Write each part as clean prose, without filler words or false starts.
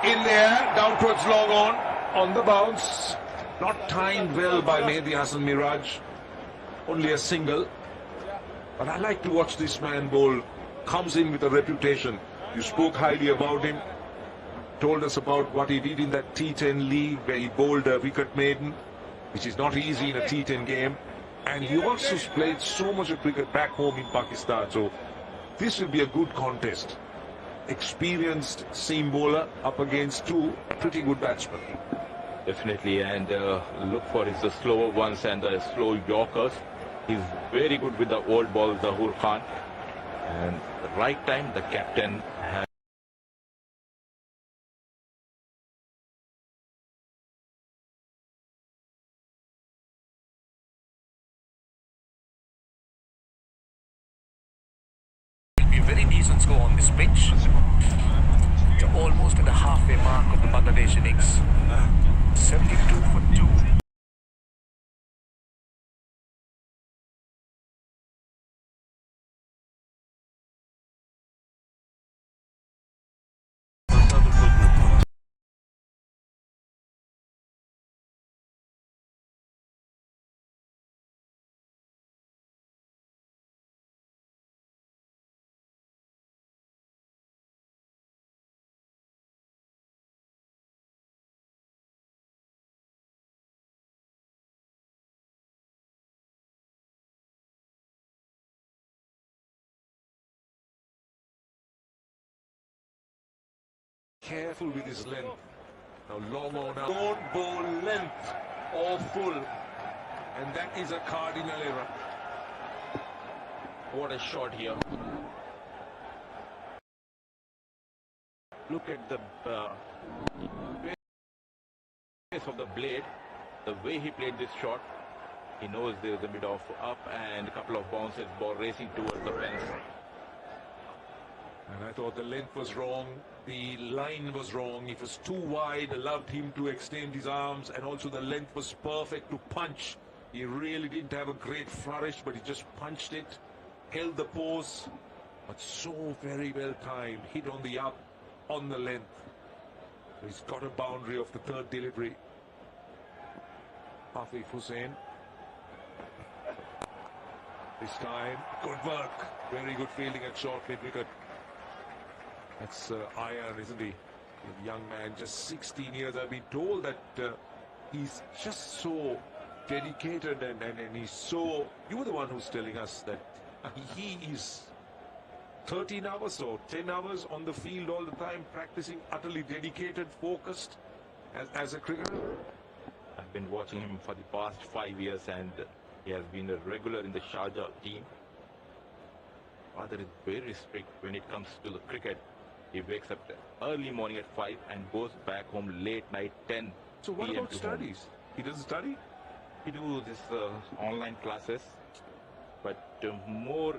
In there, down towards long on the bounce. Not timed well by Mehdi Hassan Miraj. Only a single. But I like to watch this man bowl. Comes in with a reputation. You spoke highly about him. Told us about what he did in that T10 league where he bowled a wicket maiden, which is not easy in a T10 game. And he also played so much of cricket back home in Pakistan. So this will be a good contest. Experienced seam bowler up against two pretty good batsmen. Definitely, and look for his slower ones and the slow yorkers. He's very good with the old ball, Zahoor Khan. And the right time, the captain has very decent score on this pitch. It's almost at the halfway mark of the Bangladesh innings. 72 for 2. Careful with his length. Now long on. Don't bowl length or full. And that is a cardinal error. what a shot here. Look at the pace of the blade, the way he played this shot. He knows there is a bit of up and a couple of bounces, ball racing towards the fence. And I thought the length was wrong, the line was wrong. It was too wide, allowed him to extend his arms, and also the length was perfect to punch. He really didn't have a great flourish, but he just punched it, held the pose, but so very well timed, hit on the up, on the length. So he's got a boundary of the third delivery. Afif Hussain. This time, good work. Very good fielding at short mid wicket. That's Iron, isn't he? A young man, just 16 years. I've been told that he's just so dedicated and he's so... You were the one who's telling us that he is 13 hours or 10 hours on the field all the time, practicing, utterly dedicated, focused as a cricketer. I've been watching him for the past 5 years and he has been a regular in the Sharjah team. Father is very strict when it comes to the cricket. He wakes up early morning at 5 and goes back home late night 10. So what about studies? He doesn't study? He do this online classes, but more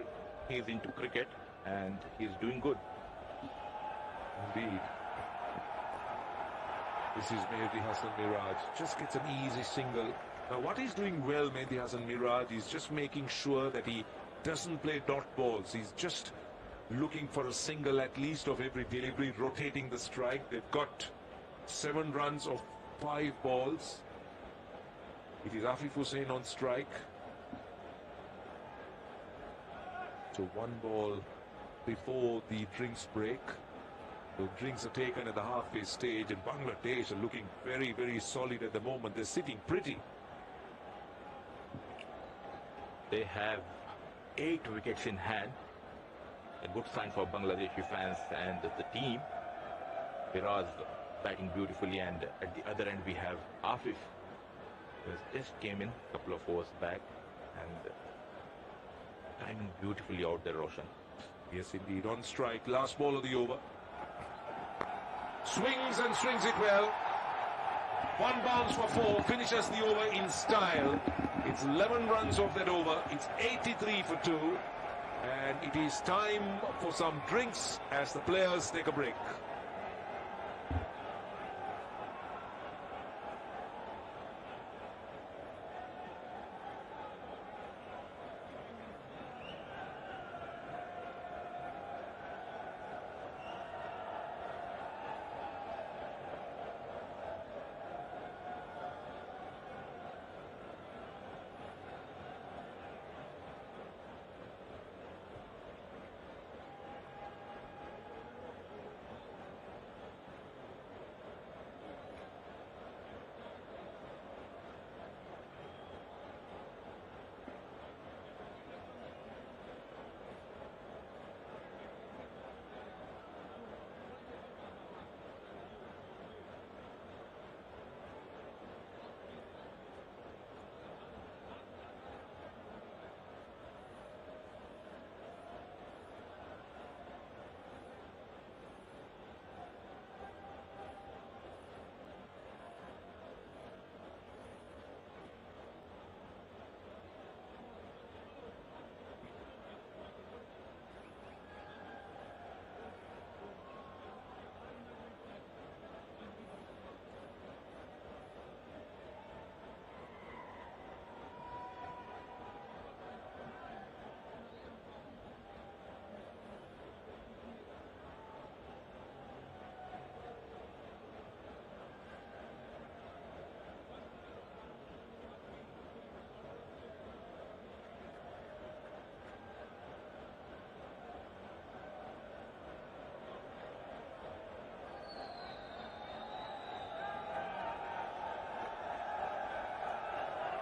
he's into cricket and he's doing good. Indeed. This is Mehdi Hassan Miraj. Just gets an easy single. Now what he's doing well, Mehdi Hassan Miraj, is just making sure that he doesn't play dot balls. He's just looking for a single at least of every delivery, rotating the strike. They've got 7 runs of 5 balls. It is Afif Hussain on strike. So 1 ball before the drinks break. The drinks are taken at the halfway stage, and Bangladesh are looking very, very solid at the moment. They're sitting pretty. They have 8 wickets in hand. A good sign for Bangladeshi fans and the team. Firaz batting beautifully, and at the other end we have Afif, who just came in a couple of overs back and timing beautifully out there, Roshan. Yes, indeed. On strike, last ball of the over. Swings and swings it well. 1 bounce for 4, finishes the over in style. It's 11 runs off that over. It's 83 for 2. And it is time for some drinks as the players take a break.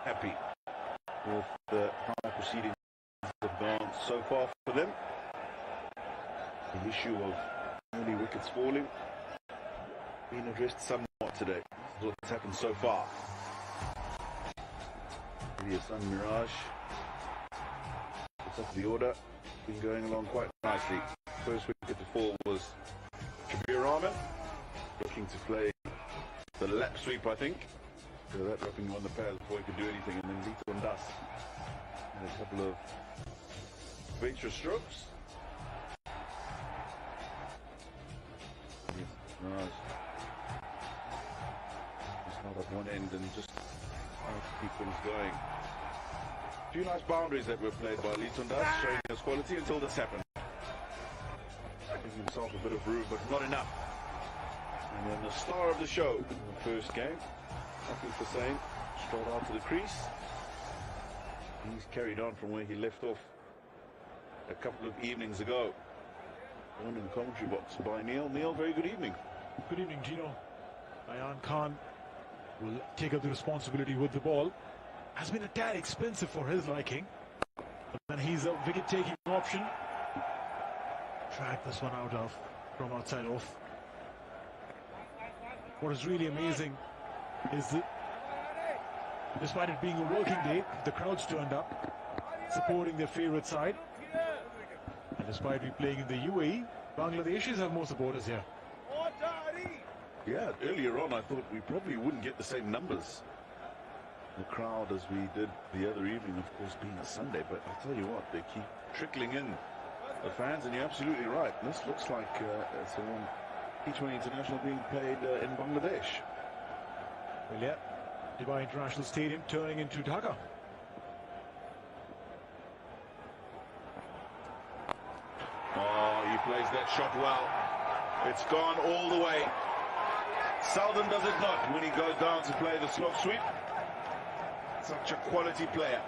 happy with how proceedings have gone so far for them. The issue of early wickets falling being addressed somewhat today. This is what's happened so far. Hassan Miraj, the top of the order, been going along quite nicely. First wicket to fall was Kabir Rahman, looking to play the lap sweep, I think. So that dropping on the pad before he could do anything, and then Liton Das and a couple of venture strokes. Miraj just not at one end and just trying to keep things going. A few nice boundaries that were played by Liton Das, showing his quality until this happened. Giving himself a bit of room, but not enough. And then the star of the show in the first game, Afi Hussain, straight out to the crease. He's carried on from where he left off a couple of evenings ago. One in the commentary box by Neil. Neil, very good evening. Good evening, Gino. Ayan Khan will take up the responsibility with the ball. Has been a tad expensive for his liking, but then he's a wicket-taking option. Track this one out of from outside off. What is really amazing is that despite it being a working day, the crowd's turned up, supporting their favorite side. And despite we playing in the UAE, Bangladeshis have more supporters here. Yeah, earlier on I thought we probably wouldn't get the same numbers, the crowd, as we did the other evening, of course being a Sunday, but I'll tell you what, they keep trickling in, the fans, and you're absolutely right. This looks like it's a T20 international being played in Bangladesh. Well, yeah, Dubai International Stadium turning into Dhaka. Oh, he plays that shot well. It's gone all the way. Seldom does it not when he goes down to play the slope sweep. Such a quality player.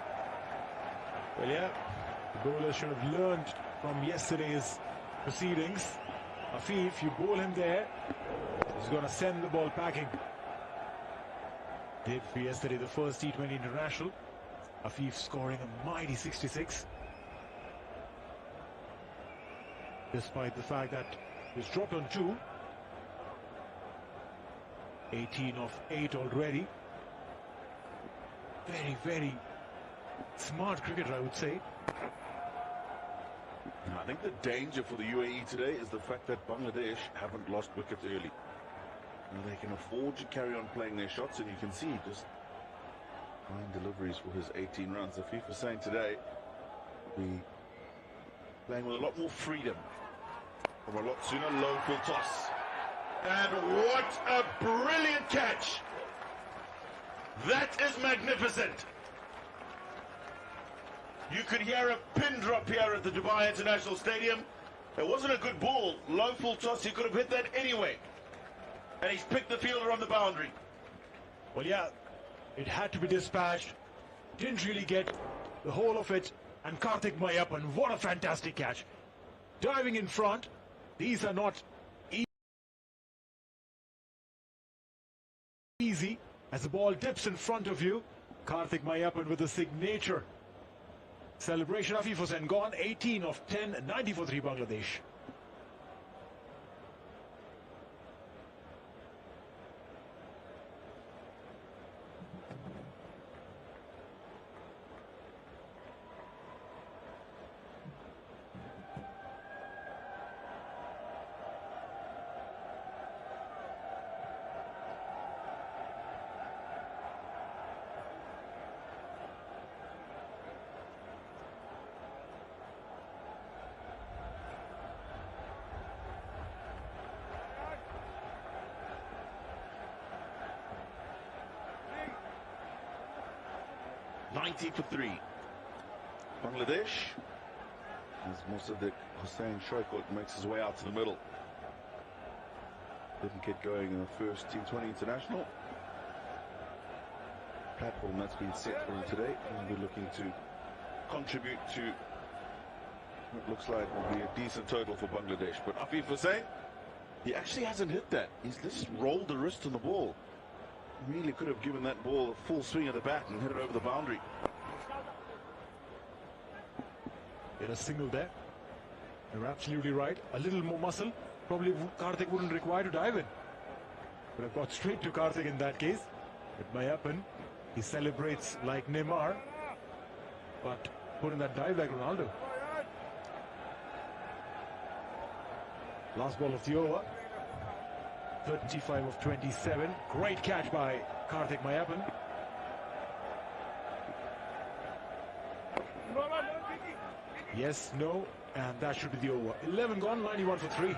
Well, yeah, the bowler should have learned from yesterday's proceedings. Afif, you bowl him there, he's going to send the ball packing. Did for yesterday, the first T20 international. Afif scoring a mighty 66. Despite the fact that he's dropped on 2. 18 of 8 already. Very, very smart cricketer, I would say. I think the danger for the UAE today is the fact that Bangladesh haven't lost wickets early. And they can afford to carry on playing their shots, and you can see just 9 deliveries for his 18 runs. Afif Hussain today will be playing with a lot more freedom from a lot sooner. Low full toss. And what a brilliant catch! That is magnificent. You could hear a pin drop here at the Dubai International Stadium. It wasn't a good ball. Low full toss, he could have hit that anyway. And he's picked the fielder on the boundary. Well, yeah, it had to be dispatched. Didn't really get the whole of it. And Karthik Mayappan, what a fantastic catch. Diving in front. These are not easy. As the ball dips in front of you, Karthik Mayappan with a signature celebration. Afif Hussain gone, 18 of 10, 90 for 3 Bangladesh. For 3. Bangladesh, as Mosaddeq Hussain Shoykot makes his way out to the middle. Didn't get going in the first T20 international. Platform that's been set for him today, and we're looking to contribute to what looks like will be a decent total for Bangladesh. But Afif Hussain, he actually hasn't hit that. He's just rolled the wrist on the ball. Really could have given that ball a full swing at the bat and hit it over the boundary. Get a single there. You're absolutely right. A little more muscle. Probably Karthik wouldn't require to dive in. But I've got straight to Karthik in that case. It may happen. He celebrates like Neymar. But put in that dive like Ronaldo. Last ball of the over. 35 of 27. Great catch by Karthik Mayappan. Yes, no, and that should be the over. 11 gone, 91 for 3.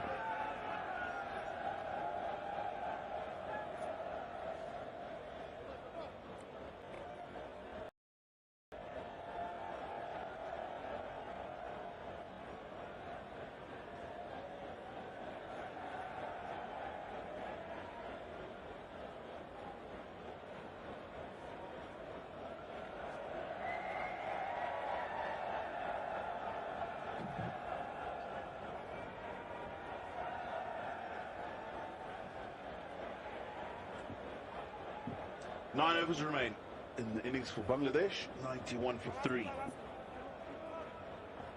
Nine overs remain in the innings for Bangladesh, 91 for 3.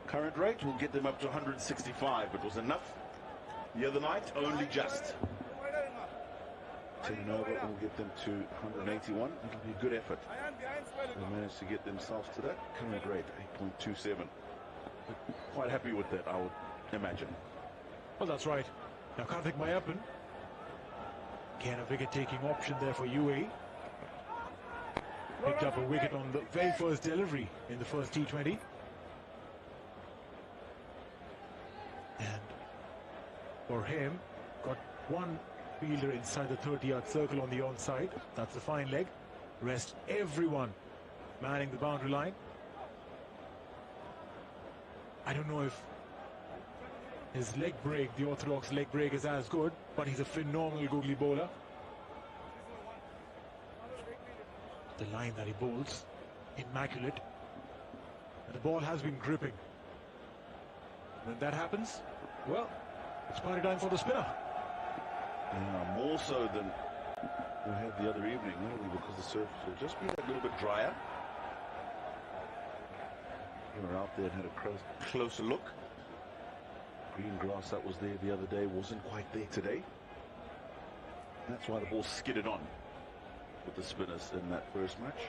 Current rate will get them up to 165. It was enough the other night, only just. 10 and over will get them to 181. It'll be a good effort. They managed to get themselves to that current rate, 8.27. Quite happy with that, I would imagine. Well, that's right. Now Karthik Mayappan, again a wicket-taking option there for UAE. Picked up a wicket on the very first delivery in the first T20. And for him, got one fielder inside the 30-yard circle on the onside. That's a fine leg. Rest everyone manning the boundary line. I don't know if his leg break, the orthodox leg break, is as good, but he's a phenomenal googly bowler. The line that he bowls, immaculate. And the ball has been gripping. When that happens, well, it's party time for the spinner. Yeah, more so than we had the other evening, not only because the surface will just be a little bit drier. We were out there and had a closer look. Green grass that was there the other day wasn't quite there today. That's why the ball skidded on with the spinners in that first match.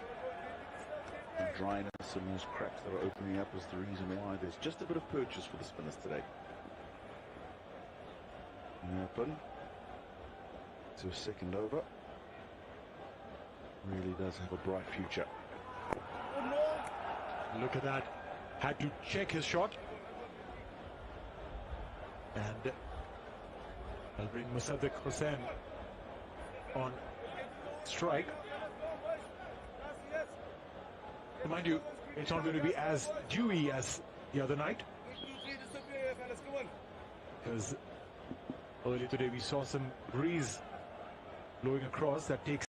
The dryness and those cracks that are opening up is the reason why there's just a bit of purchase for the spinners today. Happen to a second over. Really does have a bright future. Look at that. Had to check his shot. And I'll bring Musaddiq Hussain on strike. Mind you, it's not going to be as dewy as the other night, because earlier today we saw some breeze blowing across that takes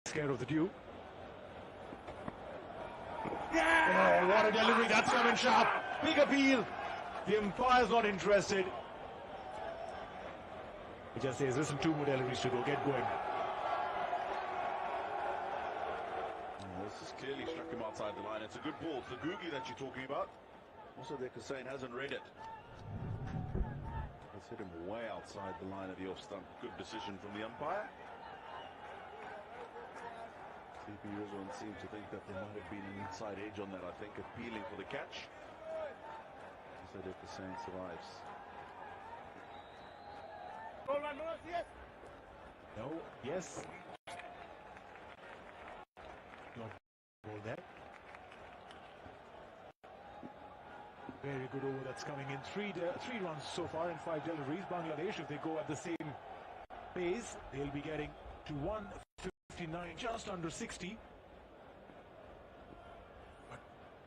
care of the dew. Oh, what a delivery, that's coming sharp. Big appeal. The umpire's not interested. He just says, listen, 2 more deliveries to go, get going. This is clearly struck him outside the line. It's a good ball. It's the googly that you're talking about. Also, there, Hussain hasn't read it. It's hit him way outside the line of the off stump. Good decision from the umpire. CP Rizwan seems to think that there might have been an inside edge on that, I think, appealing for the catch. So that Hussain survives. No, yes. No ball there. Very good over that's coming in. Three runs so far in 5 deliveries. Bangladesh, if they go at the same pace, they'll be getting to 159, just under 60. But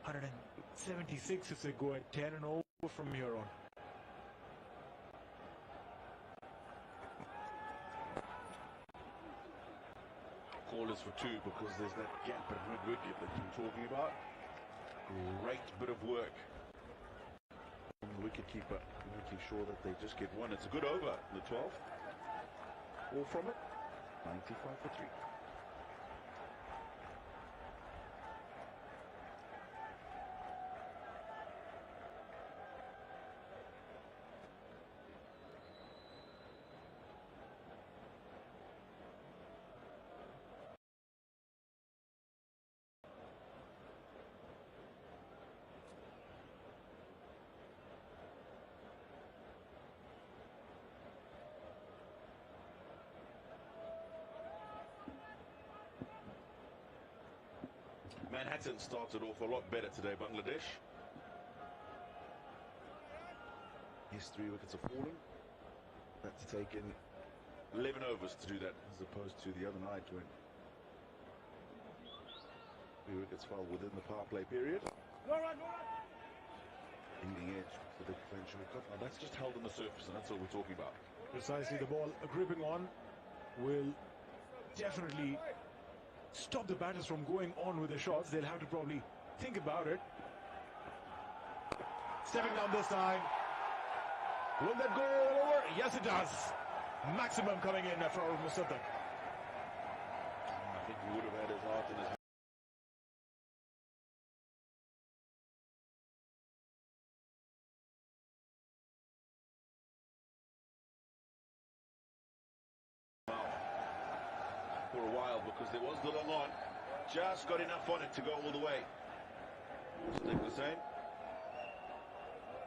176 if they go at 10 and over from here on. Call is for 2 because there's that gap at mid-wicket that you're talking about. Great bit of work from the wicketkeeper, making sure that they just get one. It's a good over, the 12th. All from it. 95 for 3. Manhattan started off a lot better today, Bangladesh. His 3 wickets are falling. That's taken 11 overs to do that, as opposed to the other night when 3 wickets fell within the power play period. Leading edge for the French wicket. Now that's just held on the surface, and that's what we're talking about. Precisely, the ball gripping on will definitely stop the batters from going on with the shots. They'll have to probably think about it. Stepping down this time. Will that go all over? Yes, it does. Maximum coming in for Musaddiq. I think he would have had his heart in his for a while, because there was the long on. Just got enough on it to go all the way. Stick the same.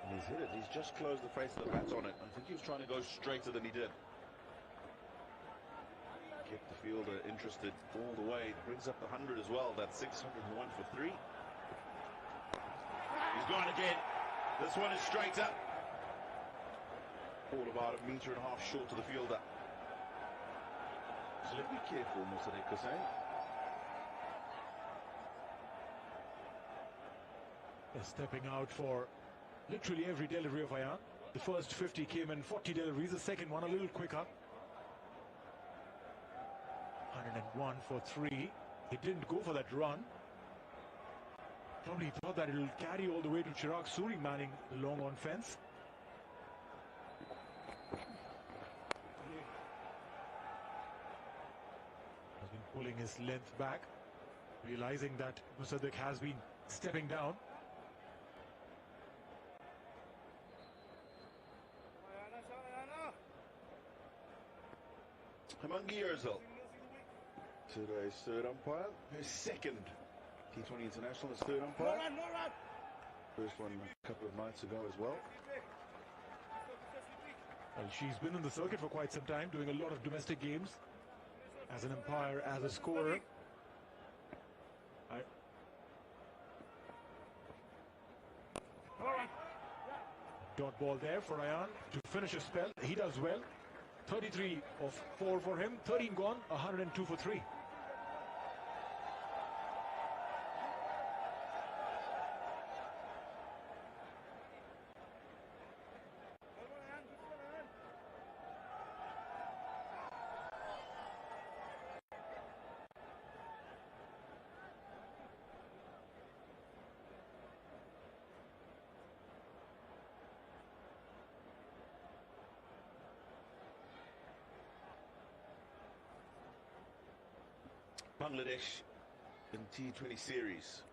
And he's hit it. He's just closed the face of the bat on it. I think he was trying to go straighter than he did. Kept the fielder interested all the way. Brings up the 100 as well. That's 601 for 3. He's gone again. This one is straight up. All about a metre and a half short to the fielder. So be careful, Mohali Hussain. They're stepping out for literally every delivery of Ayan. The first 50 came in 40 deliveries, the second one a little quicker. 101 for 3. He didn't go for that run. Probably thought that it'll carry all the way to Chirag Suri manning the long on fence. Has been pulling his length back, realizing that Musaddiq has been stepping down. Hamangi Erzal, today's third umpire. His second T20 international, his third umpire. First one a couple of nights ago as well. Well, she's been in the circuit for quite some time, doing a lot of domestic games as an umpire, as a scorer. Dot ball there for Ayan to finish a spell. He does well. 33 of 4 for him. 13 gone. 102 for 3. Bangladesh in T20 series.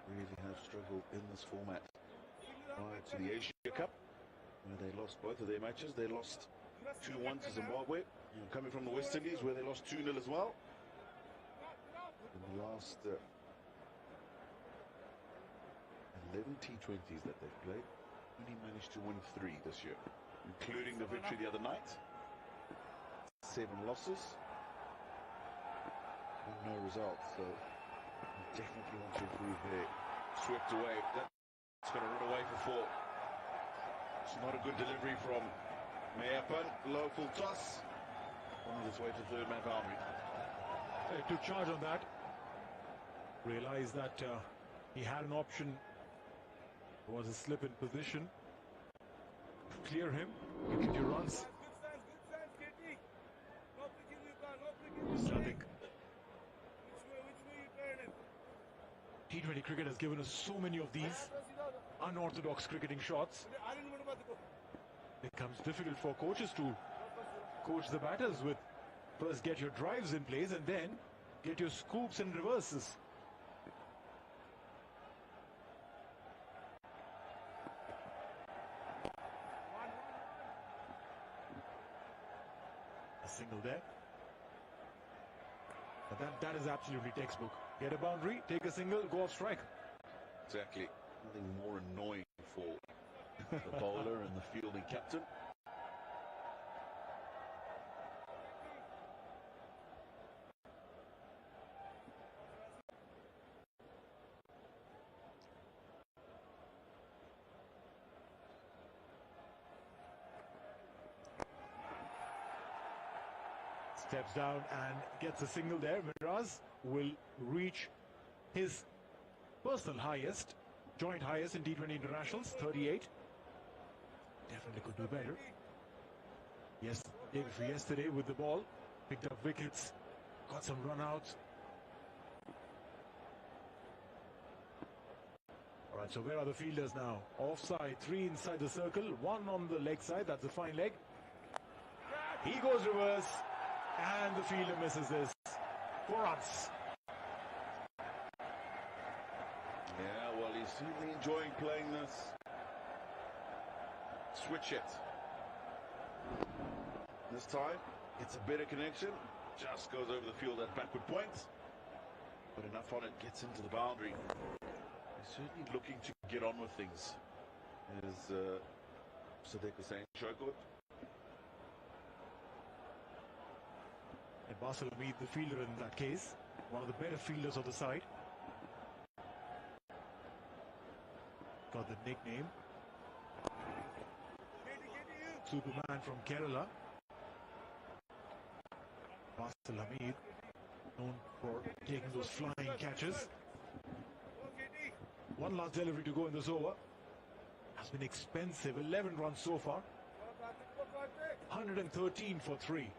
Really have struggled in this format. Prior to the Asia Cup, where they lost both of their matches. They lost 2-1 to Zimbabwe, coming from the West Indies, where they lost 2-0 as well. In the last 11 T20s that they've played, only managed to win 3 this year, including the victory the other night. 7 losses and no results, so they definitely want to improve there. Swept away. That's going to run away for 4. It's not a good delivery from Mayappan. Low full toss. On its way to third man boundary. They took charge on that. Realized that he had an option. It was a slip in position. Clear him. You get your runs. Musaddiq. T20 cricket has given us so many of these unorthodox cricketing shots. It becomes difficult for coaches to coach the batters with first get your drives in place and then get your scoops and reverses. A single there. But that is absolutely textbook. Get a boundary, take a single, go off strike. Exactly. Nothing more annoying for the bowler and the fielding captain. Steps down and gets a single there. Miraz will reach his personal highest, joint highest in T20 internationals, 38. Definitely could do better. Yes, day before yesterday with the ball, picked up wickets, got some run-outs. All right, so where are the fielders now? Offside, 3 inside the circle, 1 on the leg side. That's a fine leg. He goes reverse. And the fielder misses this. 4 runs. Yeah, well, he's really enjoying playing this. Switch it. This time, it's a better connection. Just goes over the field at backward point. But enough on it, gets into the boundary. He's certainly looking to get on with things. As Sadiq was saying, Shokot. And Basil Hamid, the fielder in that case, one of the better fielders of the side. Got the nickname Superman from Kerala. Basil Hamid, known for taking those flying catches. One last delivery to go in this over. Has been expensive, 11 runs so far. 113 for 3.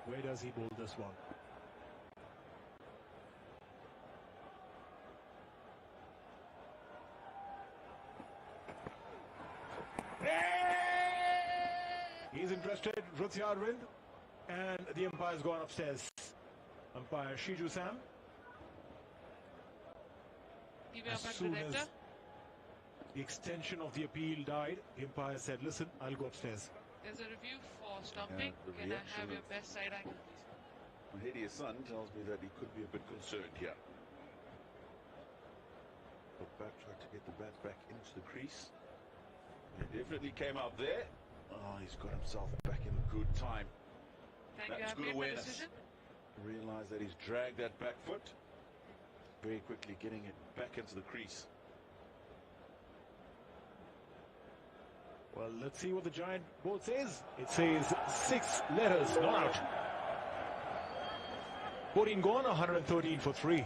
Where does he bowl this one? He's interested, Ruthia Arvind, and the umpire's gone upstairs. Umpire Shiju Sam. As soon as the extension of the appeal died, the umpire said, listen, I'll go upstairs. There's a review for stumping. Can I have your best side angle, please? Mahedi's son tells me that he could be a bit concerned here. But back tried to get the bat back into the crease. He definitely came out there. Oh, he's got himself back in good time. That's good awareness. Realize that he's dragged that back foot. Very quickly getting it back into the crease. Well, let's see what the giant board says. It says 6 letters, not out. 14 gone, 113 for 3.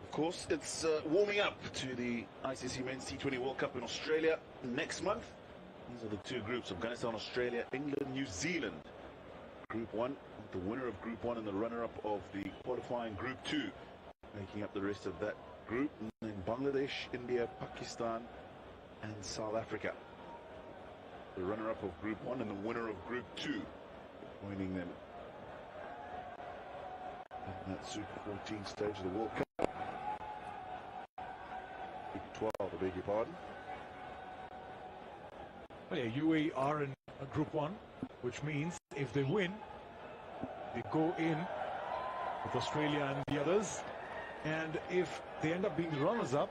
Of course, it's warming up to the ICC Men's T20 World Cup in Australia next month. These are the 2 groups: Afghanistan, Australia, England, New Zealand. Group 1, the winner of Group 1 and the runner-up of the qualifying Group 2, making up the rest of that group. And then Bangladesh, India, Pakistan, and South Africa. The runner-up of Group 1 and the winner of Group 2, joining them in that Super 14 stage of the World Cup. 12, I beg your pardon. Well, yeah, UAE are in Group 1, which means if they win, they go in with Australia and the others. And if they end up being the runners-up,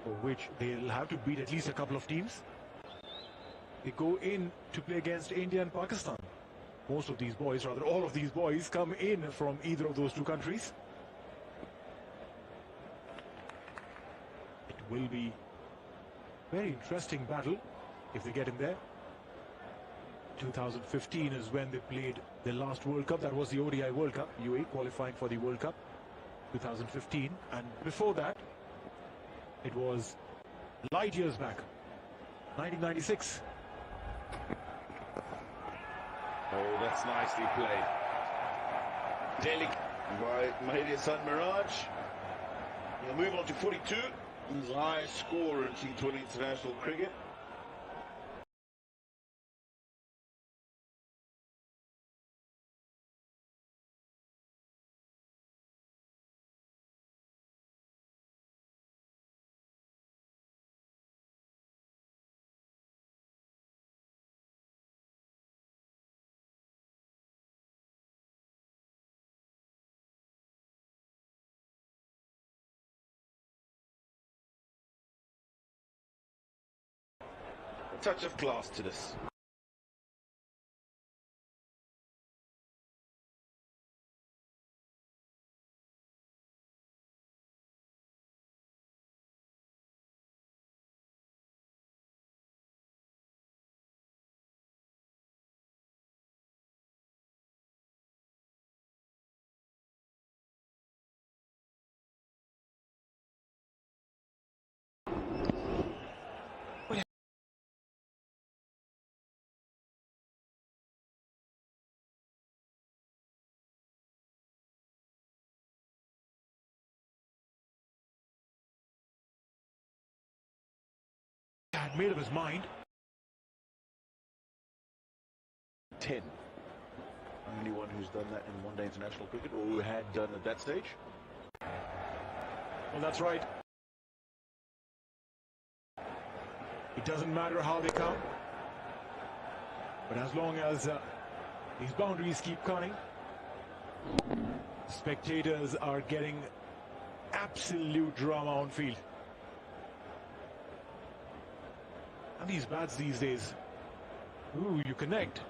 for which they'll have to beat at least a couple of teams, they go in to play against India and Pakistan. Most of these boys, rather all of these boys, come in from either of those 2 countries. will be very interesting battle if they get in there. 2015 is when they played their last World Cup. That was the ODI World Cup, UAE qualifying for the World Cup 2015, and before that it was light years back, 1996. Oh, that's nicely played. Delicate by Mohali Miraj. He'll move on to 42. He's the highest scorer in T20 international cricket. A touch of class to this. Had made up his mind. 10. Only one who's done that in one-day international cricket, or who had done at that stage. Well, that's right. It doesn't matter how they come, but as long as these boundaries keep coming, spectators are getting absolute drama on field. And these bats these days, ooh, you connect.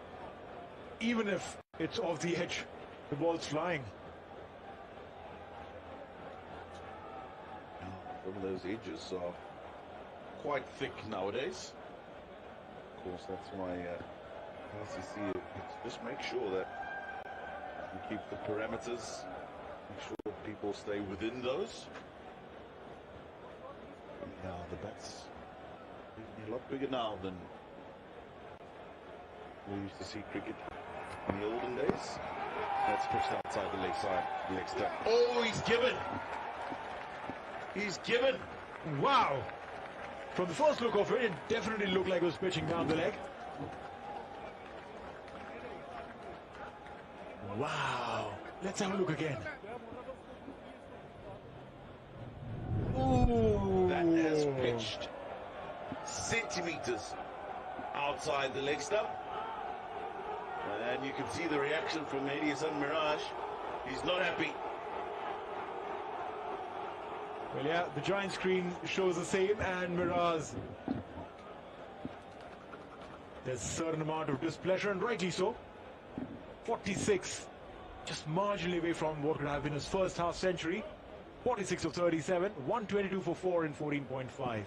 Even if it's off the edge, the ball's flying. Some of those edges are quite thick nowadays. Of course, that's why LCC just make sure that you keep the parameters, make sure people stay within those. Yeah, the bats a lot bigger now than we used to see cricket in the olden days. That's pushed outside the leg side, leg stump. Oh, he's given! He's given! Wow! From the first look of it, it definitely looked like it was pitching down the leg. Wow! Let's have a look again. Ooh! That has pitched centimeters outside the leg stump. And you can see the reaction from Mohali Miraj. He's not happy. Well, yeah, the giant screen shows the same, and Miraj, there's a certain amount of displeasure, and rightly so. 46, just marginally away from what could have been his first half century. 46 of 37, 122 for 4 in 14.5.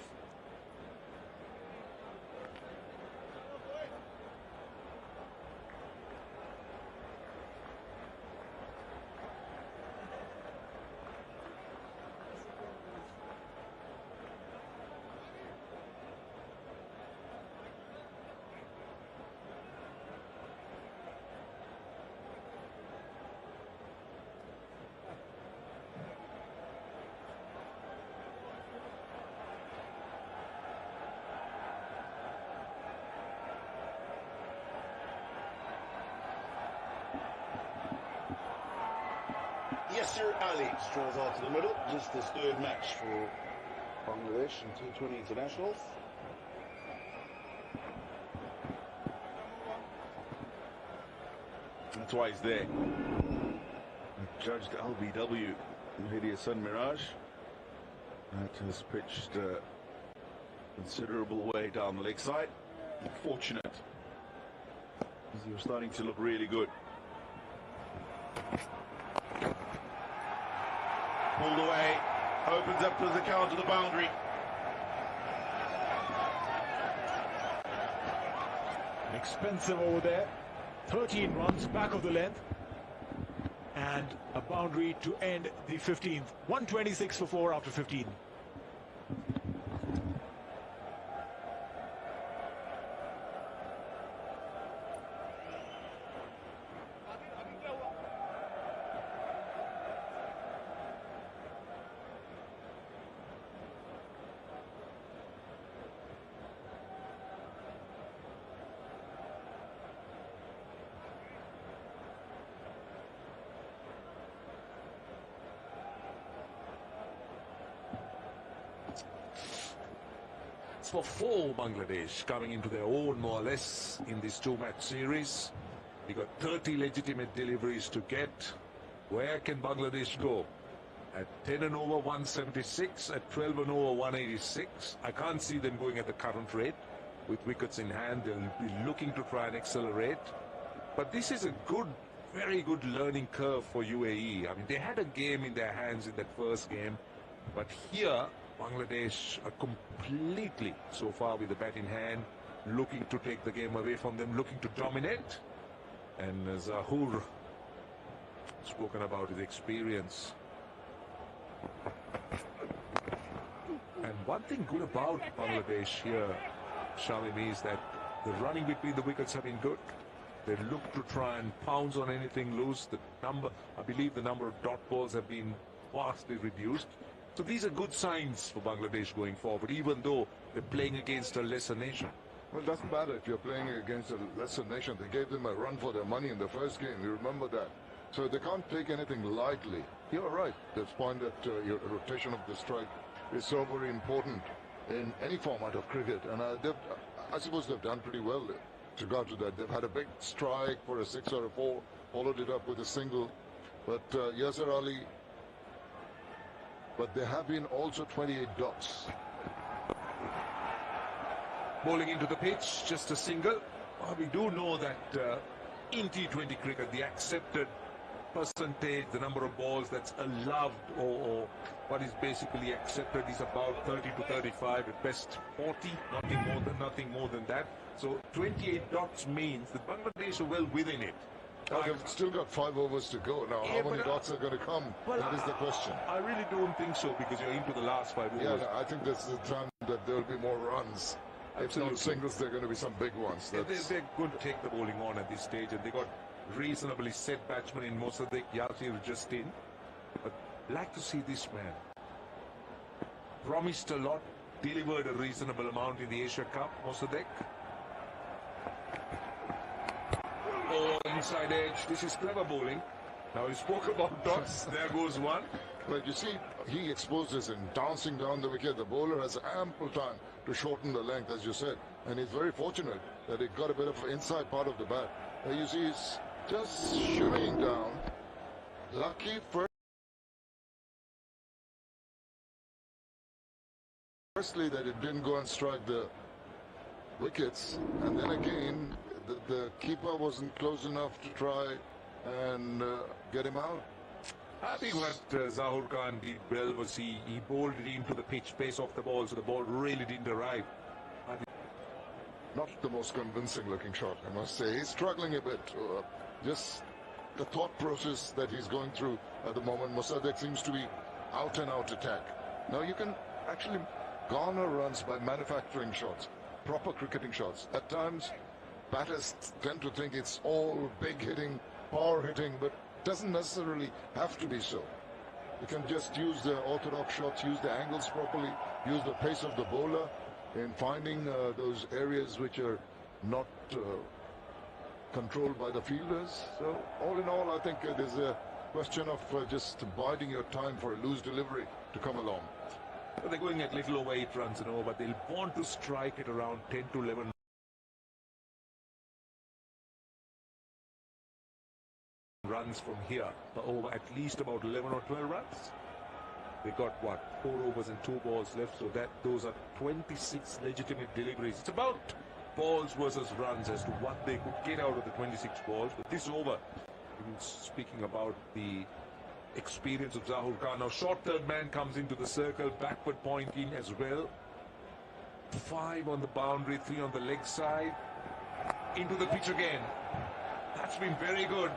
Yasir Ali strolls out to the middle, just his third match for Bangladesh in T20 internationals. That's why he's there. Judged LBW, Mohali Miraj. That has pitched considerable way down the leg side. Unfortunate, as he was starting to look really good. Pulled away, opens up to the count to the boundary. expensive over there. 13 runs back of the length. And a boundary to end the 15th. 126 for 4 after 15. For 4 Bangladesh coming into their own more or less in this 2-match series. They got 30 legitimate deliveries to get. Where can Bangladesh go? At 10 and over 176, at 12 and over 186. I can't see them going at the current rate. With wickets in hand, they'll be looking to try and accelerate. But this is a good, very good learning curve for UAE. I mean, they had a game in their hands in that first game. But here, Bangladesh are completely, so far with the bat in hand, looking to take the game away from them, looking to dominate. And Zahoor spoken about his experience. And one thing good about Bangladesh here, Shamim, is that the running between the wickets have been good. They look to try and pounce on anything loose. I believe the number of dot balls have been vastly reduced. So these are good signs for Bangladesh going forward, even though they're playing against a lesser nation. Well, it doesn't matter if you're playing against a lesser nation. They gave them a run for their money in the first game. You remember that. So they can't take anything lightly. You're right. This point that your rotation of the strike is so very important in any format of cricket. And I suppose they've done pretty well with regard to that. They've had a big strike for a 6 or a 4, followed it up with a single. But Yasser Ali... But there have been also 28 dots. Bowling into the pitch, just a single. We do know that in T20 cricket, the accepted percentage, the number of balls that's allowed or what is basically accepted is about 30 to 35, at best 40, nothing more than that. So 28 dots means that Bangladesh are well within it. Well, they've still got 5 overs to go now. Yeah, how many dots are going to come? Well, that is the question. I really don't think so, because you're into the last 5 overs. Yeah, no, I think this is the time that there will be more runs. Absolutely. If not singles, there are going to be some big ones. They're going to take the bowling on at this stage, and they got reasonably set batsmen in Mossadegh, Yasir just in. But like to see this man. Promised a lot, delivered a reasonable amount in the Asia Cup, Mossadegh. Oh, inside edge. This is clever bowling. Now, he spoke about dots. There goes one. Well, you see, he exposes and dancing down the wicket. The bowler has ample time to shorten the length, as you said. And he's very fortunate that he got a bit of inside part of the bat. You see, he's just shimmying down. Lucky firstly that it didn't go and strike the wickets. And then again, the keeper wasn't close enough to try and get him out. I think what Zahoor Khan did well was he bowled it into the pitch, pace off the ball, so the ball really didn't arrive. Not the most convincing looking shot, I must say. He's struggling a bit. Just the thought process that he's going through at the moment. Mossadegh seems to be out and out attack. Now you can actually garner runs by manufacturing shots, proper cricketing shots. At times, batters tend to think it's all big hitting, power hitting, but doesn't necessarily have to be so. You can just use the orthodox shots, use the angles properly, use the pace of the bowler in finding those areas which are not controlled by the fielders. So all in all, I think there's a question of just biding your time for a loose delivery to come along. Well, they're going at little over 8 runs, but they'll want to strike it around 10 to 11 runs from here, over at least about 11 or 12 runs. They got what, 4 overs and 2 balls left, so those are 26 legitimate deliveries. It's about balls versus runs as to what they could get out of the 26 balls. But this over, speaking about the experience of Zahoor Khan. Now, short third man comes into the circle, backward point in as well. 5 on the boundary, 3 on the leg side. into the pitch again. That's been very good.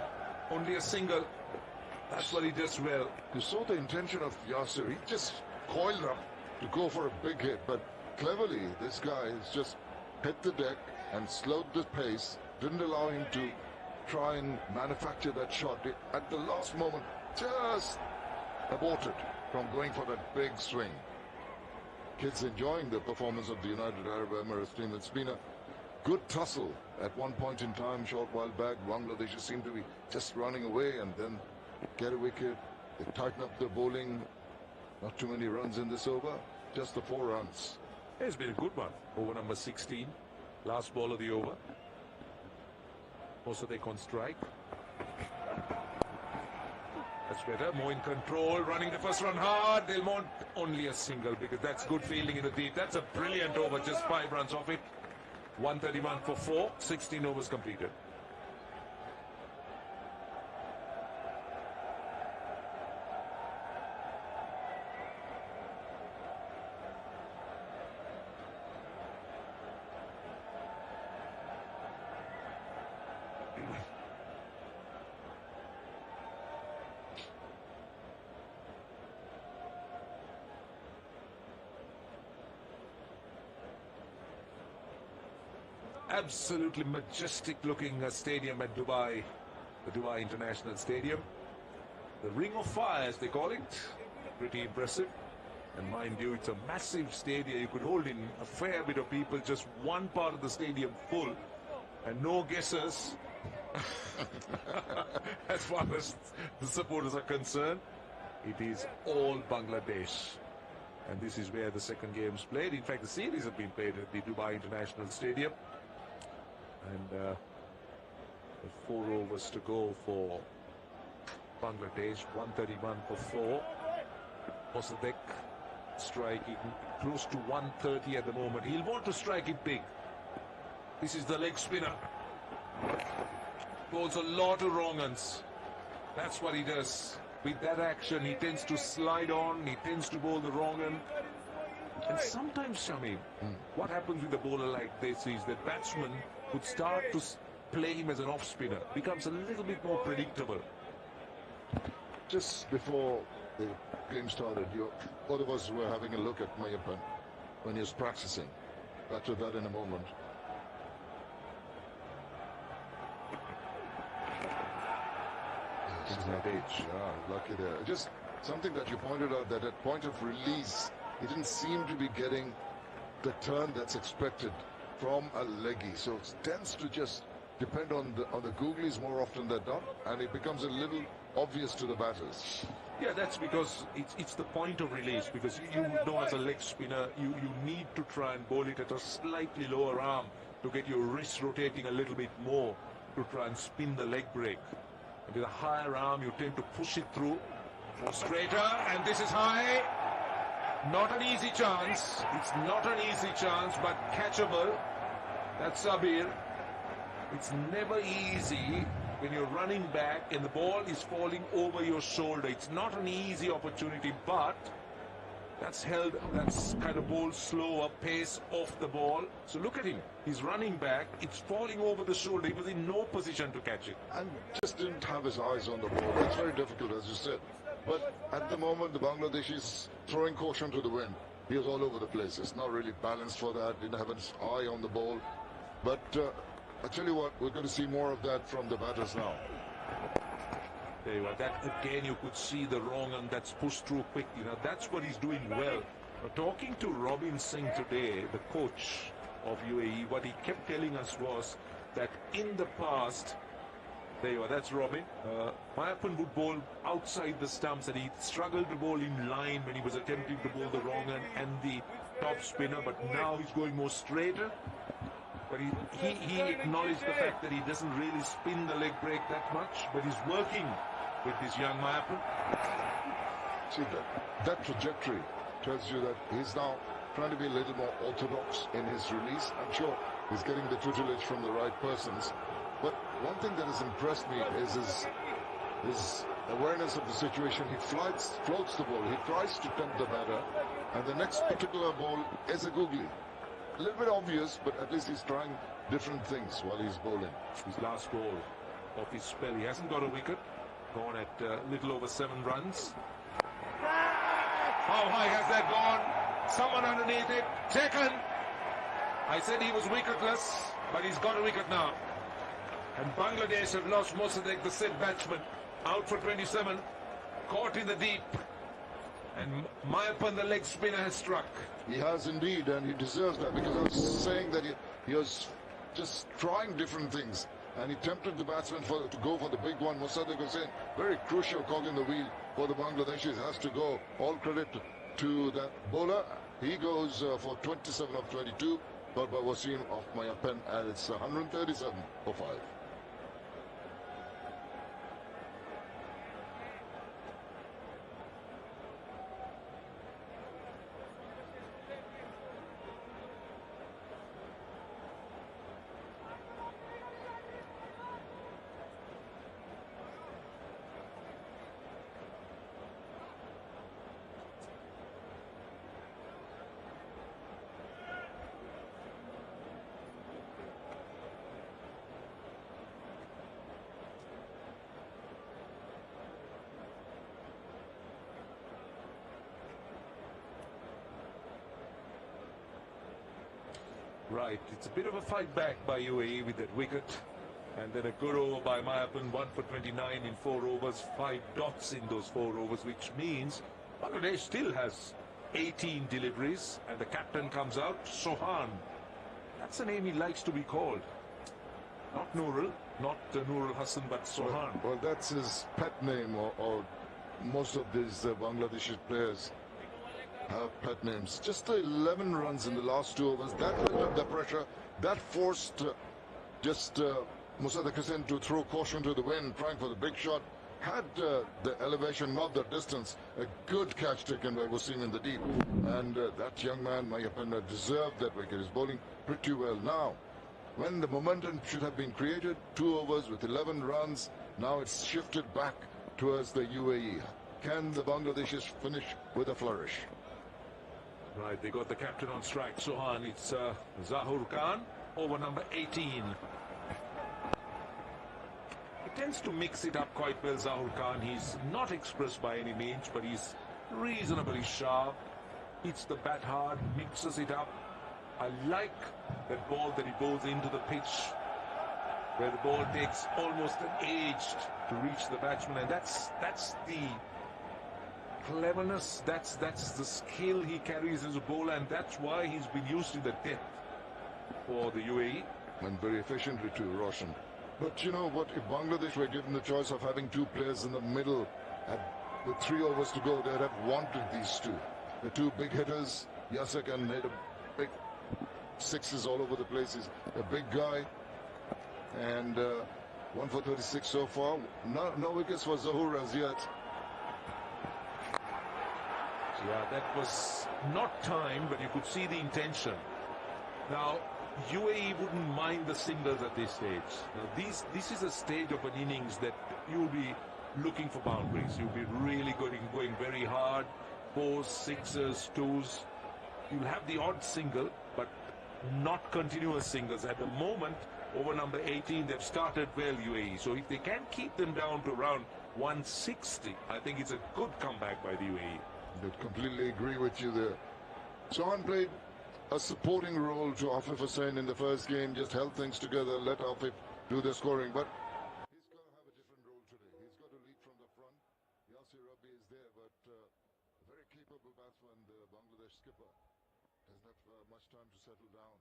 Only a single. That's what he does well. You saw the intention of Yasser. He just coiled up to go for a big hit, but cleverly this guy has just hit the deck and slowed the pace, didn't allow him to try and manufacture that shot. At the last moment, just aborted from going for that big swing. Kids enjoying the performance of the United Arab Emirates team. It's been a good tussle at one point in time, short while back. Bangladesh seemed to be just running away and then get a wicket. They tighten up the bowling. Not too many runs in this over, just the 4 runs. It's been a good one. Over number 16. Last ball of the over. Mossadegh on strike. That's better. More in control. Running the first run hard. They'll want only a single because that's good fielding in the deep. That's a brilliant over. Just 5 runs off it. 131 for 4. 16 overs completed. Absolutely majestic looking stadium at Dubai, the Dubai International Stadium. The Ring of Fire, as they call it. Pretty impressive. And mind you, it's a massive stadium. You could hold in a fair bit of people, just one part of the stadium full, and no guessers as far as the supporters are concerned. It is all Bangladesh. And this is where the second game is played. In fact, the series have been played at the Dubai International Stadium. And 4 overs to go for Bangladesh. 131 for 4. Mossadegh striking close to 130 at the moment. He'll want to strike it big. This is the leg spinner. Bowls a lot of wrong uns. That's what he does. With that action, he tends to slide on. He tends to bowl the wrong un. And sometimes, Shamim, what happens with a bowler like this is that batsmen would start to play him as an off spinner. Becomes a little bit more predictable. Just before the game started, both of us were having a look at Mayappan when he was practicing. Back to that in a moment. Lucky there. Just something that you pointed out, that at point of release, he didn't seem to be getting the turn that's expected from a leggy. So it tends to just depend on the googlies more often than not, and it becomes a little obvious to the batters. Yeah, that's because it's the point of release, because you know as a leg spinner, you need to try and bowl it at a slightly lower arm to get your wrist rotating a little bit more to try and spin the leg break. And with a higher arm, you tend to push it through. Straighter, and this is high. Not an easy chance. It's not an easy chance, but catchable. That's Sabir. It's never easy when you're running back and the ball is falling over your shoulder. It's not an easy opportunity, but that's held, that's kind of ball slower, pace off the ball. So look at him. He's running back. It's falling over the shoulder. He was in no position to catch it. And just didn't have his eyes on the ball. That's very difficult, as you said. But at the moment, the Bangladesh is throwing caution to the wind. He was all over the place. It's not really balanced for that. Didn't have his eye on the ball. But I tell you what, we're going to see more of that from the batters now. There you are. That again, you could see the wrong, and that's pushed through quickly. Now that's what he's doing well. Talking to Robin Singh today, the coach of UAE, what he kept telling us was that in the past, there you are, that's Robin. Mayappan would bowl outside the stumps, and he struggled to bowl in line when he was attempting to bowl the wrong and the top spinner, but now he's going more straighter. But he acknowledged the fact that he doesn't really spin the leg break that much, but he's working with this young Mayappan. See, that trajectory tells you that he's now trying to be a little more orthodox in his release. I'm sure he's getting the tutelage from the right persons. But one thing that has impressed me is his awareness of the situation. He floats the ball. He tries to tempt the batter, and the next particular ball is a googly. A little bit obvious, but at least he's trying different things while he's bowling. His last ball of his spell. He hasn't got a wicket. Gone at little over 7 runs. How high has that gone? Someone underneath it. Taken. I said he was wicketless, but he's got a wicket now. And Bangladesh have lost Mosaddeq, the said batsman, out for 27. Caught in the deep. And Mayappan, the leg spinner, has struck. He has indeed, and he deserves that, because I was saying that he was just trying different things. And he tempted the batsman to go for the big one. Mosaddeq Hussain, very crucial cog in the wheel for the Bangladeshis, has to go. All credit to that bowler. He goes for 27 of 22, but by Wasim of Mayappan, and it's 137 for 5. Right, it's a bit of a fight back by UAE with that wicket. And then a good over by Mayappan, 1 for 29 in 4 overs, 5 dots in those 4 overs, which means Bangladesh still has 18 deliveries, and the captain comes out, Sohan. That's a name he likes to be called. Not Nurul, not Nurul Hassan, but Sohan. Well, that's his pet name, or most of these Bangladeshi players have pet names. Just the 11 runs in the last 2 overs, that built up the pressure, that forced Mosaddeq Hussain to throw caution to the wind, trying for the big shot. Had the elevation, not the distance. A good catch taken by Wasim in the deep. And that young man, Mayappan, deserved that wicket. He's bowling pretty well now. When the momentum should have been created, 2 overs with 11 runs, now it's shifted back towards the UAE. Can the Bangladeshis finish with a flourish? Right, they got the captain on strike, Sohan. It's Zahur Khan, over number 18. He tends to mix it up quite well, Zahur Khan. He's not expressed by any means, but he's reasonably sharp. Hits the bat hard, mixes it up. I like that ball that he bowls into the pitch, where the ball takes almost an age to reach the batsman, and that's the cleverness, that's the skill he carries as a bowler, and that's why he's been used in the depth for the UAE. And very efficiently too, Roshan. But you know what, if Bangladesh were given the choice of having 2 players in the middle with 3 overs to go, they'd have wanted these 2. The 2 big hitters, Yasak, and made a big 6s all over the place. He's a big guy, and 1 for 36 so far. No wickets for Zahur as yet. Yeah, that was not timed, but you could see the intention. Now, UAE wouldn't mind the singles at this stage. Now, this is a stage of an innings that you'll be looking for boundaries. You'll be really going very hard. 4s, 6s, 2s. You'll have the odd single, but not continuous singles. At the moment, over number 18, they've started well, UAE. So if they can keep them down to around 160, I think it's a good comeback by the UAE. I completely agree with you there. Sohan played a supporting role to Afif Hussain in the first game, just held things together, let Afif do the scoring, but he's got to have a different role today. He's got to lead from the front. Yasir Rabbi is there, but a very capable batsman, the Bangladesh skipper, doesn't have much time to settle down.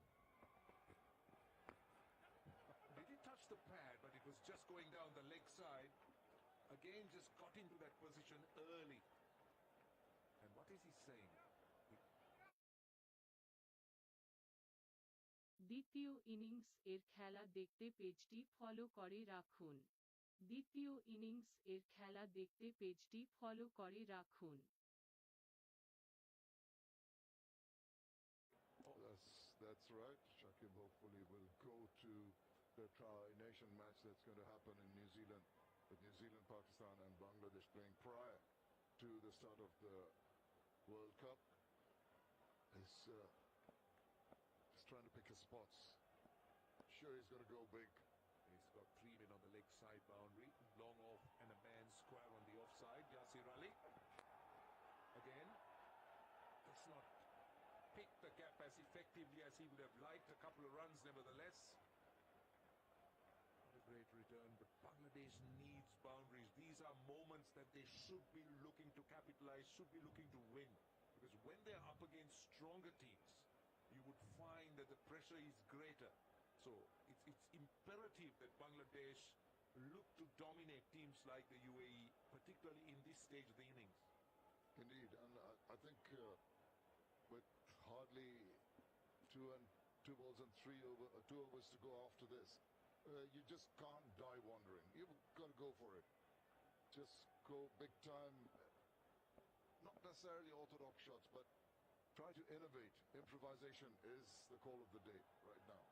Did he touch the pad, but it was just going down the leg side. Again, just got into that position early. And what is he saying? দ্বিতীয় innings এর খেলা দেখতে পেজটি follow করে রাখুন। দ্বিতীয় innings এর খেলা দেখতে পেজটি ফলো করে রাখুন। That's right. Shakib hopefully will go to the Tri-Nation match that's going to happen in New Zealand, with New Zealand, Pakistan and Bangladesh playing prior to the start of the World Cup. He's trying to pick his spots. sure he's going to go big. He's got 3 men on the leg side boundary. Long off and a man square on the offside. Yasir Ali. Again. Does not pick the gap as effectively as he would have liked. A couple of runs nevertheless. Not a great return, but Bangladesh needs boundaries. These are moments that they should be looking to capitalize, should be looking to win. Because when they're up against stronger teams, you would find that the pressure is greater. So it's imperative that Bangladesh look to dominate teams like the UAE, particularly in this stage of the innings. Indeed, and I think with hardly two balls and 2 overs to go after this, you just can't die wandering. You've got to go for it. Just go big time. Not necessarily orthodox shots, but try to innovate. Improvisation is the call of the day right now.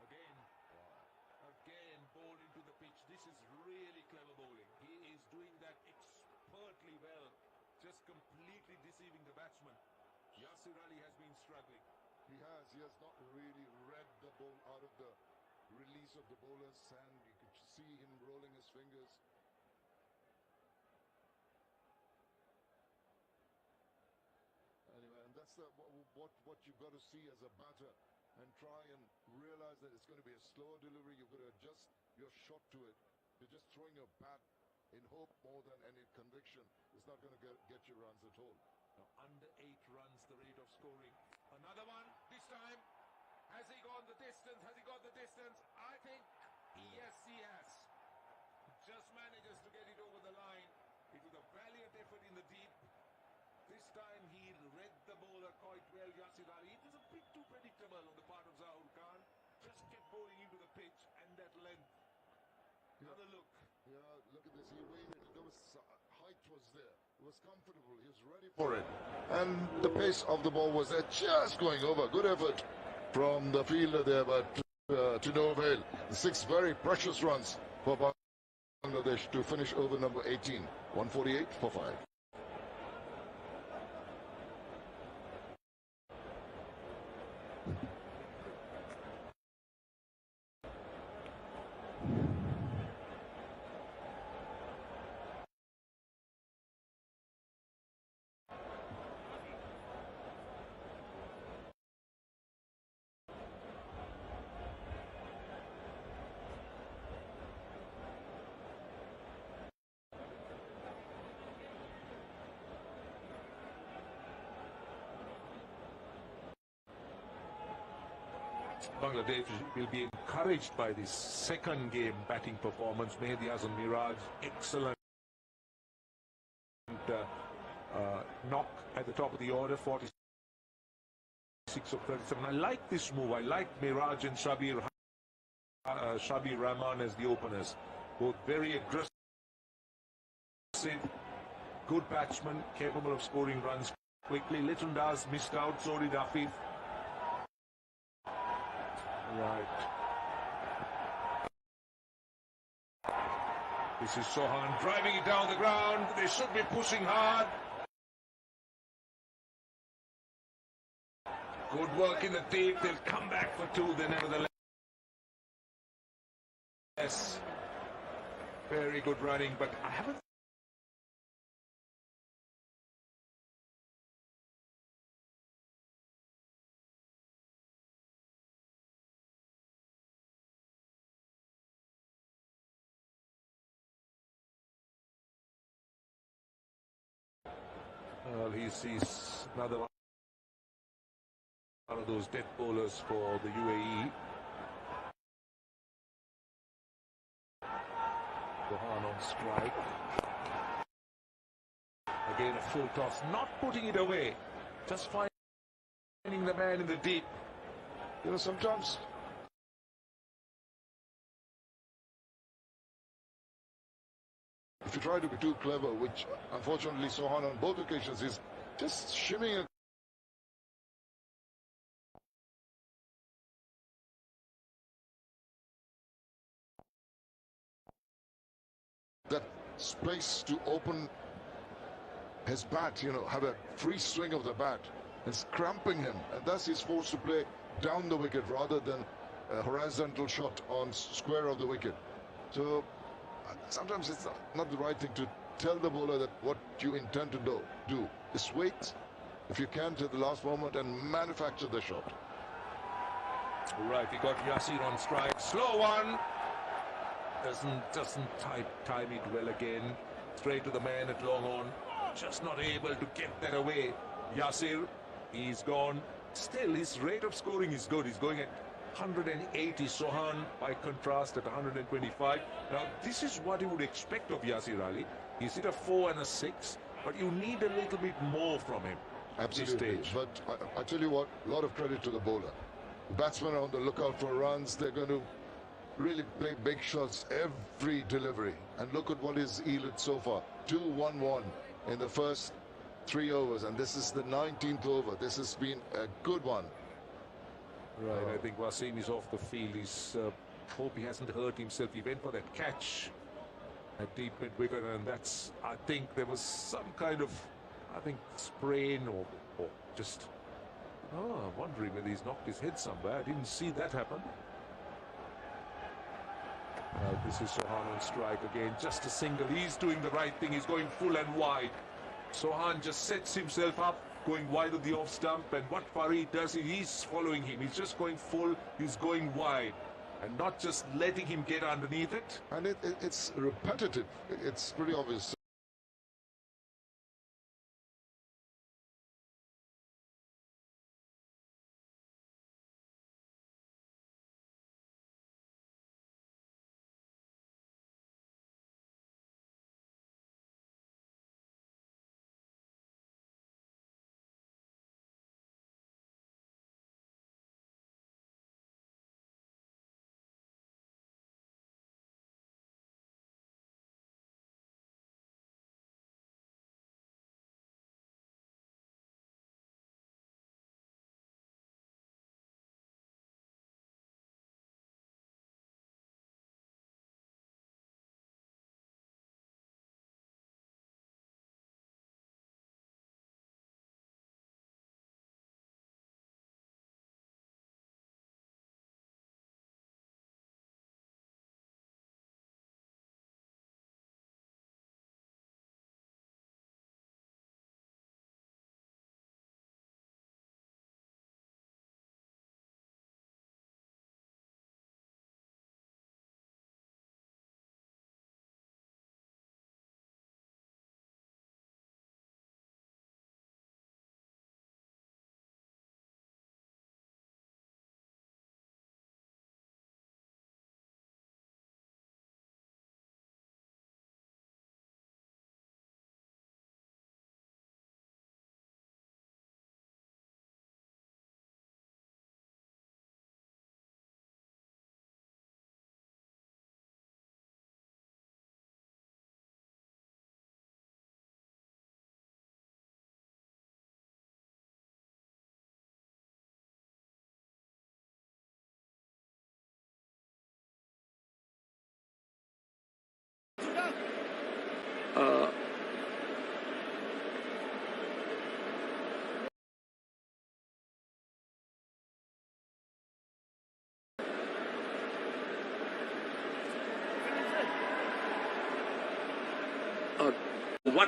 Again, ball into the pitch. This is really clever bowling. He is doing that expertly well, just completely deceiving the batsman. Yasir Ali has been struggling. He has not really read the ball out of the release of the bowler's hand. You could see him rolling his fingers. Anyway, and that's what you've got to see as a batter, and try and realize that it's going to be a slower delivery. You've got to adjust your shot to it. You're just throwing your bat in hope more than any conviction. It's not going to get you runs at all. Now, under 8 runs, the rate of scoring. Another one, this time. Has he gone the distance? Has he got the distance? I think, yes, he has. Just manages to get it over the line. It was a valiant effort in the deep. This time he read the bowler quite well, Yasir Ali. It was a bit too predictable on the part of Zahur Khan. Just kept bowling into the pitch and that length. Another look. Yeah, look at this. He waited. There was height was there. It was comfortable. He was ready for it. And the pace of the ball was there, just going over. Good effort from the fielder there, but to no avail. 6 very precious runs for Bangladesh to finish over number 18. 148 for 5. Bangladesh will be encouraged by this second game batting performance. Mehdi Hasan Miraj, excellent knock at the top of the order, 46 of 37. I like this move. I like Miraj and Shabir Rahman as the openers. Both very aggressive, good batsmen, capable of scoring runs quickly. Little Daz missed out, so did Afif. Right. This is Sohan driving it down the ground. They should be pushing hard. Good work in the deep. They'll come back for 2 then nevertheless. Yes. Very good running, but I haven't. Well, he's another one of those dead bowlers for the UAE. Sohan on strike. Again, a full toss, not putting it away, just finding the man in the deep. You know, sometimes if you try to be too clever, which unfortunately Sohan on both occasions is just shimming that space to open his bat, you know, have a free swing of the bat. It's cramping him, and thus he's forced to play down the wicket rather than a horizontal shot on square of the wicket. So sometimes it's not the right thing to tell the bowler that what you intend to do. Just wait, if you can, till the last moment and manufacture the shot. Right, he got Yasir on strike. Slow one. Doesn't time it well again. Straight to the man at long on. Just not able to get that away. Yasir, he's gone. Still, his rate of scoring is good. He's going at 180. Sohan, by contrast, at 125. Now, this is what you would expect of Yasir Ali. He's hit a 4 and a 6, but you need a little bit more from him. Absolutely. At this stage. But I tell you what, a lot of credit to the bowler. The batsmen are on the lookout for runs. They're going to really play big shots every delivery. And look at what is yielded so far. 2-1-1 in the first 3 overs. And this is the 19th over. This has been a good one. Right, I think Wasim is off the field. He's hope he hasn't hurt himself. He went for that catch at deep mid-wicket, and that's, I think there was some kind of, sprain or just, wondering whether he's knocked his head somewhere. I didn't see that happen. This is Sohan on strike again, just a single. He's doing the right thing. He's going full and wide. Sohan just sets himself up, going wide of the off stump, and what Farid does, he's following him. He's just going full, he's going wide, and not just letting him get underneath it. And it's repetitive. It's pretty obvious.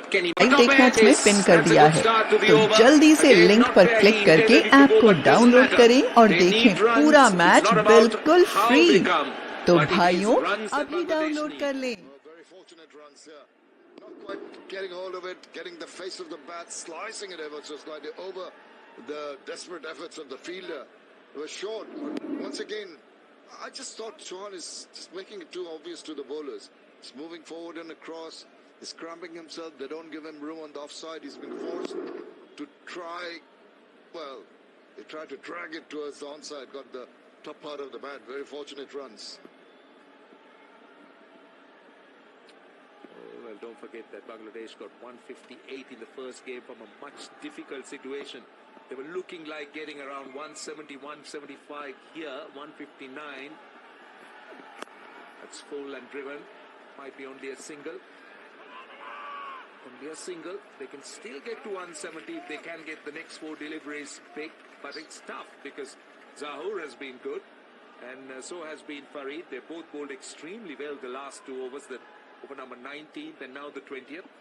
टेक्नोक्स में pin कर दिया है, तो जल्दी से link पर click करके app को डाउनलोड करें और देखें पूरा मैच बिल्कुल फ्री। तो भाइयों, अभी डाउनलोड कर लें। Getting hold of it, getting the face of the bat, slicing it ever so slightly over the desperate efforts of the fielder. It was short. Once again, I just thought Chauhan is just making it too obvious to the bowlers. He's moving forward and across. He's cramping himself. They don't give him room on the offside. He's been forced to try, well, they tried to drag it towards the onside, got the top part of the bat. Very fortunate runs. Well, don't forget that Bangladesh got 158 in the first game from a much difficult situation. They were looking like getting around 170, 175 here, 159. That's full and driven. Might be only a single. Only a single. They can still get to 170 if they can get the next 4 deliveries big, but it's tough because Zahur has been good, and so has been Farid. They both bowled extremely well the last 2 overs, over number 19th and now the 20th.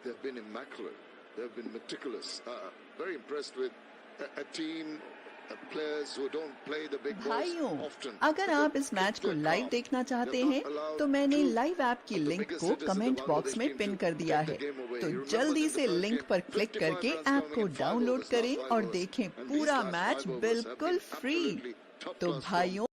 They've been immaculate. They've been meticulous. Very impressed with a team, players who don't play the big balls भाइयों, often. अगर आप इस match को live देखना चाहते हैं तो मैंने लाइव ऐप की लिंक को कमेंट बॉक्स में पिन कर दिया है, तो जल्दी से लिंक पर क्लिक करके ऐप को डाउनलोड करें और देखें पूरा मैच बिल्कुल फ्री। तो भाइयों